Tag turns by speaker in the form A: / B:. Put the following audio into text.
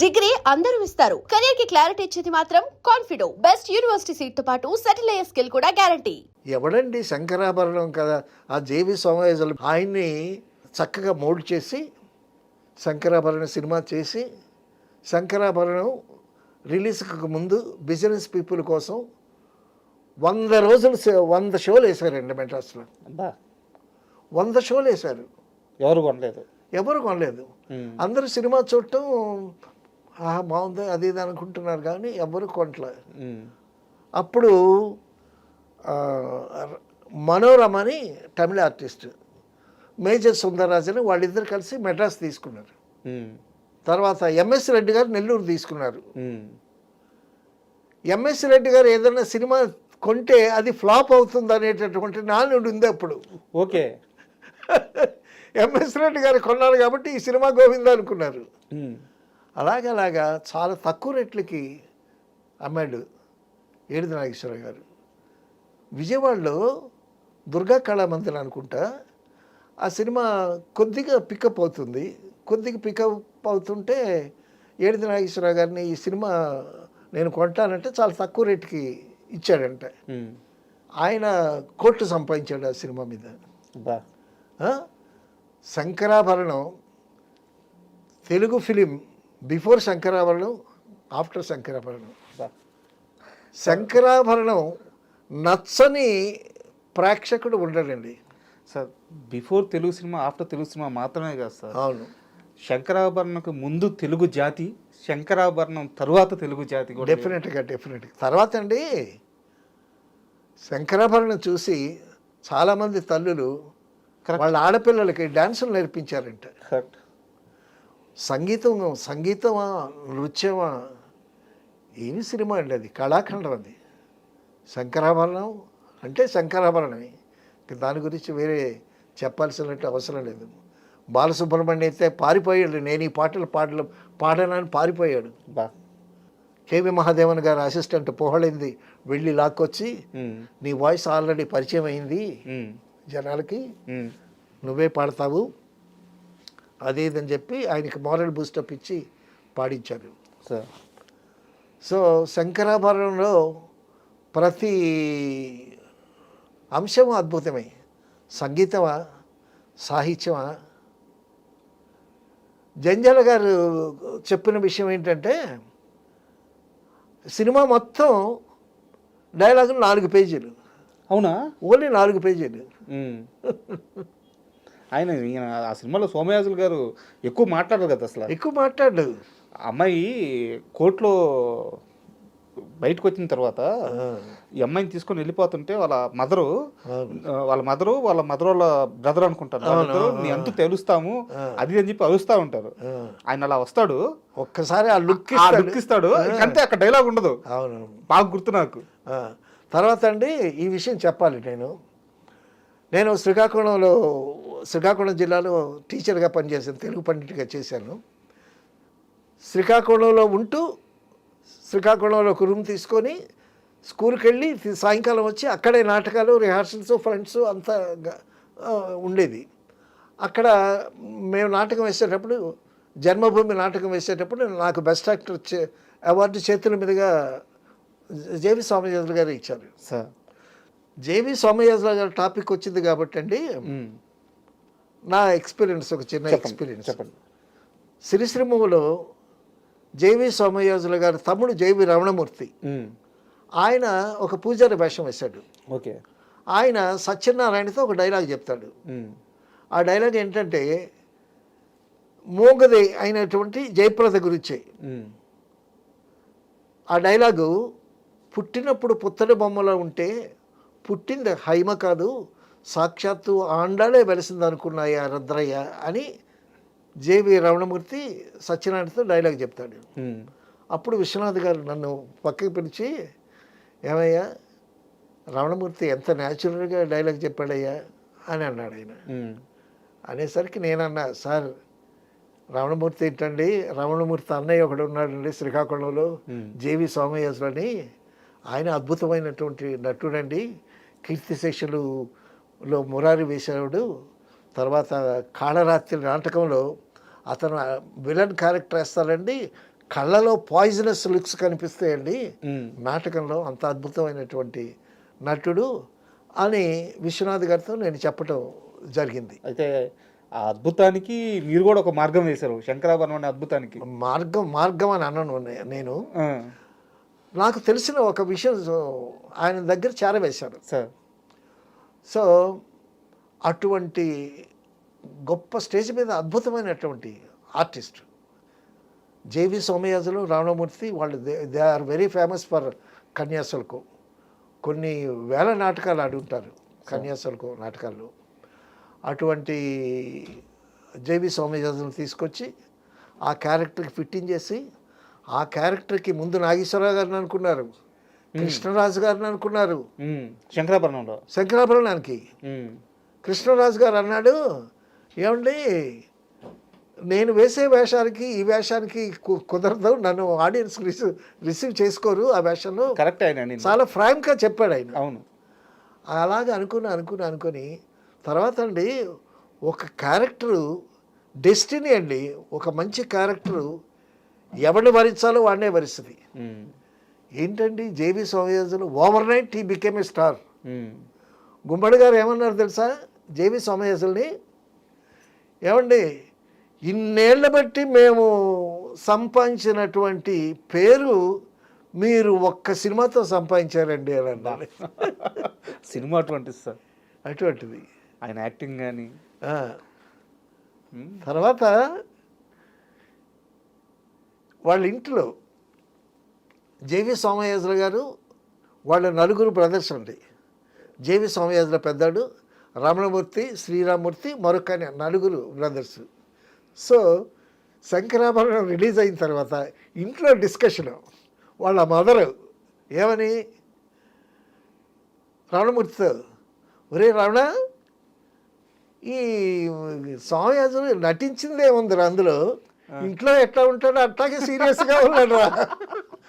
A: Degree అందరూ ఇస్తారు. Career కి క్లారిటీ ఇచ్చేది మాత్రం కాన్ఫిడో. బెస్ట్ యూనివర్సిటీ సీట్ తో పాటు సెటిల్ అయ్యే స్కిల్ కూడా గ్యారంటీ.
B: ఎవడండి శంకరాభరణం కదా, ఆ జేవి సోమయాజులు ఆయన్ని చక్కగా మోల్డ్ చేసి శంకరాభరణం సినిమా చేసి, శంకరాభరణం రిలీజ్కి ముందు బిజినెస్ పీపుల్ కోసం 100 రోజులు 100 షోలు వేశారండి మెడ్రాస్లో. 100 షోలు వేశారు. ఎవరు కొనలేదు. అందరూ సినిమా చూడటం బాగుంది అది ఇది అనుకుంటున్నారు కానీ ఎవరు కొనట్లేదు. అప్పుడు మనోరమ అని తమిళ ఆర్టిస్ట్, మేజర్ సుందరరాజన్ వాళ్ళిద్దరు కలిసి మెడ్రాస్ తీసుకున్నారు. తర్వాత ఎంఎస్ రెడ్డి గారు నెల్లూరు తీసుకున్నారు. ఎంఎస్ రెడ్డి గారు ఏదైనా సినిమా కొంటే అది ఫ్లాప్ అవుతుంది అనేటటువంటి నానుడు ఉంది అప్పుడు.
C: ఓకే.
B: ఎంఎస్ రెడ్డి గారు కొన్నారు కాబట్టి ఈ సినిమా గోవింద అనుకున్నారు. అలాగలాగా చాలా తక్కువ రేట్లకి అమ్మాడు ఏడిది నాగేశ్వరరావు గారు. విజయవాడలో దుర్గా కళామందిర్ అనుకుంటా ఆ సినిమా కొద్దిగా పికప్ అవుతుంది. కొద్దిగా పికప్ అవుతుంటే ఏడిది నాగేశ్వరరావు గారిని ఈ సినిమా నేను కొంటానంటే చాలా తక్కువ రేటుకి ఇచ్చాడంట. ఆయన కోట్లు సంపాదించాడు ఆ సినిమా మీద. Shankarabharanam Telugu film before Shankarabharanam, after Shankarabharanam. Shankarabharanam నచ్చని ప్రేక్షకుడు ఉండడండి
C: sir. Before Telugu cinema, after Telugu cinema మాత్రమే కాదు సార్.
B: అవును.
C: శంకరాభరణకు ముందు తెలుగు జాతి, శంకరాభరణం తరువాత తెలుగు జాతి కూడా.
B: డెఫినెట్గా. తర్వాత అండి శంకరాభరణం చూసి చాలామంది తల్లులు వాళ్ళ ఆడపిల్లలకి డ్యాన్సులు నేర్పించారంట.
C: కరెక్ట్.
B: సంగీతమా నృత్యమా ఏమి సినిమా అండి అది, కళాఖండం అది. శంకరాభరణం అంటే శంకరాభరణమే, దాని గురించి వేరే చెప్పాల్సినట్టు అవసరం లేదు. బాలసుబ్రహ్మణ్యం అయితే పారిపోయాడు, నేను ఈ పాటలు పాడనని పారిపోయాడు. కేవి మహాదేవన్ గారు అసిస్టెంట్ పోహళింది వెళ్ళి లాక్కొచ్చి నీ వాయిస్ ఆల్రెడీ పరిచయం అయింది జనాలకి, నువ్వే పాడతావు అది ఇదని చెప్పి ఆయనకి మారల్ బూస్టప్ ఇచ్చి పాడించారు. సో శంకరాభరణంలో ప్రతి అంశం అద్భుతమే. సంగీతమా, సాహిత్యమా. జంజాల గారు చెప్పిన విషయం ఏంటంటే సినిమా మొత్తం డైలాగులు 4 పేజీలు.
C: అవునా?
B: ఓన్లీ 4 పేజీలు.
C: ఆయన ఆ సినిమాలో సోమయాజులు గారు ఎక్కువ మాట్లాడరు కదా అసలు.
B: ఎక్కువ మాట్లాడు.
C: అమ్మాయి కోర్టులో బయటకు వచ్చిన తర్వాత ఈ అమ్మాయిని తీసుకొని వెళ్ళిపోతుంటే వాళ్ళ మదరు వాళ్ళ బ్రదర్ అనుకుంటారు, నీ అంతు తెలుస్తాము అది అని చెప్పి అరుస్తూ ఉంటారు. ఆయన అలా వస్తాడు,
B: ఒక్కసారి ఆ లుక్
C: ఇస్తాడు, అంతే. అక్కడ డైలాగ్ ఉండదు.
B: అవును,
C: బాగా గుర్తు నాకు.
B: తర్వాత అండి ఈ విషయం చెప్పాలి. నేను శ్రీకాకుళం జిల్లాలో టీచర్గా పనిచేశాను, తెలుగు పండిట్గా చేశాను. శ్రీకాకుళంలో ఉంటూ శ్రీకాకుళంలో ఒక రూమ్ తీసుకొని స్కూల్కి వెళ్ళి సాయంకాలం వచ్చి అక్కడే నాటకాలు, రిహార్సల్స్, ఫ్రెండ్స్ అంతా ఉండేది. అక్కడ మేము నాటకం వేసేటప్పుడు, జన్మభూమి నాటకం వేసేటప్పుడు నాకు బెస్ట్ యాక్టర్ అవార్డు చేతుల మీదుగా జేవి సోమయాజులు గారు ఇచ్చారు. జేవి సోమయాజులు గారు టాపిక్ వచ్చింది కాబట్టి అండి నా ఎక్స్పీరియన్స్, ఒక చిన్న ఎక్స్పీరియన్స్ చెప్పండి. సిరిశ్రీములో జేవి సోమయాజులు గారు తమ్ముడు జేవి రమణమూర్తి, ఆయన ఒక పూజారి వేషం వేశాడు.
C: ఓకే.
B: ఆయన సత్యనారాయణతో ఒక డైలాగ్ చెప్తాడు. ఆ డైలాగ్ ఏంటంటే మూగది అయినటువంటి జయప్రద గురించి. ఆ డైలాగు పుట్టినప్పుడు పుత్తడి బొమ్మలో ఉంటే పుట్టింది హైమ కాదు, సాక్షాత్తు ఆండాలే వెలిసింది అనుకున్నాయా రుద్రయ్య అని జేవి రమణమూర్తి సత్యనారాయణతో డైలాగ్ చెప్తాడు. అప్పుడు విశ్వనాథ్ గారు నన్ను పక్కకి పిలిచి, ఏమయ్యా రమణమూర్తి ఎంత న్యాచురల్గా డైలాగ్ చెప్పాడయ్యా అని అన్నాడు ఆయన. అనేసరికి నేనన్నా, సార్ రమణమూర్తి ఏంటండి, రమణమూర్తి అన్నయ్య ఒకడు ఉన్నాడండి శ్రీకాకుళంలో, జేవి సోమయాజులు అని, ఆయన అద్భుతమైనటువంటి నటుడండి, కీర్తిశేషులులో మురారి వేసేవాడు. తర్వాత కాళరాత్రి నాటకంలో అతను విలన్ క్యారెక్టర్ వేస్తాడండి, కళ్ళలో పాయిజనస్ లుక్స్ కనిపిస్తాయండి
C: ఉమ్.
B: నాటకంలో, అంత అద్భుతమైనటువంటి నటుడు అని విశ్వనాథ్ గారితో నేను చెప్పటం జరిగింది.
C: అయితే ఆ అద్భుతానికి మీరు కూడా ఒక మార్గం వేశారు, శంకరాభరణం అనే అద్భుతానికి.
B: మార్గం అని అన్నాను నేను.
C: ఆ,
B: నాకు తెలిసిన ఒక విషయం ఆయన దగ్గర చేరవేశాను.
C: సార్.
B: సో అటువంటి గొప్ప స్టేజ్ మీద అద్భుతమైనటువంటి ఆర్టిస్ట్ జేవి సోమయాజులు, రావణమూర్తి, వాళ్ళు they are very famous for Kanyasulkam. కొన్ని వేల నాటకాలు ఆడుంటారు కన్యాశుల్కం నాటకాల్లో. అటువంటి జేవి సోమయాజులు తీసుకొచ్చి ఆ క్యారెక్టర్కి ఫిట్టింగ్ చేసి, ఆ క్యారెక్టర్కి ముందు నాగేశ్వరరావు గారిని అనుకున్నారు, కృష్ణరాజు గారిని అనుకున్నారు.
C: ఉమ్. శంకరాభరణంలో.
B: శంకరాభరణానికి
C: ఉమ్.
B: కృష్ణరాజు గారు అన్నాడు, ఏమండి నేను వేసే వేషానికి ఈ వేషానికి కుదరదు, నన్ను ఆడియన్స్ రిసీవ్ చేసుకోరు ఆ వేషంలో.
C: కరెక్ట్ ఆయన నేను.
B: చాలా ఫ్రాంక్గా చెప్పాడు ఆయన.
C: అవును.
B: అలాగే అనుకుని తర్వాత అండి ఒక క్యారెక్టరు డెస్టినీ అండి. ఒక మంచి క్యారెక్టరు ఎవరిని భరించాలో వాడినే భరిస్తుంది.
C: ఉమ్.
B: ఏంటండి JB Somayajulu over night he became a star.
C: Um.
B: Gummadi garu ఏమన్నారు తెలుసా జేబీ సోమయాజుల్ని, ఏమండి ఇన్నేళ్ల బట్టి మేము సంపాదించినటువంటి పేరు మీరు ఒక్క సినిమాతో సంపాదించారండి అని అన్నారు.
C: సినిమా అటువంటిది సార్,
B: అటువంటిది
C: ఆయన యాక్టింగ్ కానీ.
B: ఆ. తర్వాత వాళ్ళ ఇంట్లో జేవి సోమయాజులు గారు, వాళ్ళ నలుగురు బ్రదర్స్ అండి. జేవి సోమయాజుల పెద్దాడు, రమణమూర్తి, శ్రీరామూర్తి, మరొక నలుగురు బ్రదర్స్. సో శంకరాభరణం రిలీజ్ అయిన తర్వాత ఇంట్లో డిస్కషను, వాళ్ళ మదరు ఏమని రమణమూర్తితో, ఒరే రమణ, ఈ సోమయాజులు నటించిందే ఉందిరా అందులో, ఇంట్లో ఎట్లా ఉంటాడో అట్లాగే సీరియస్గా ఉన్నాడు రా.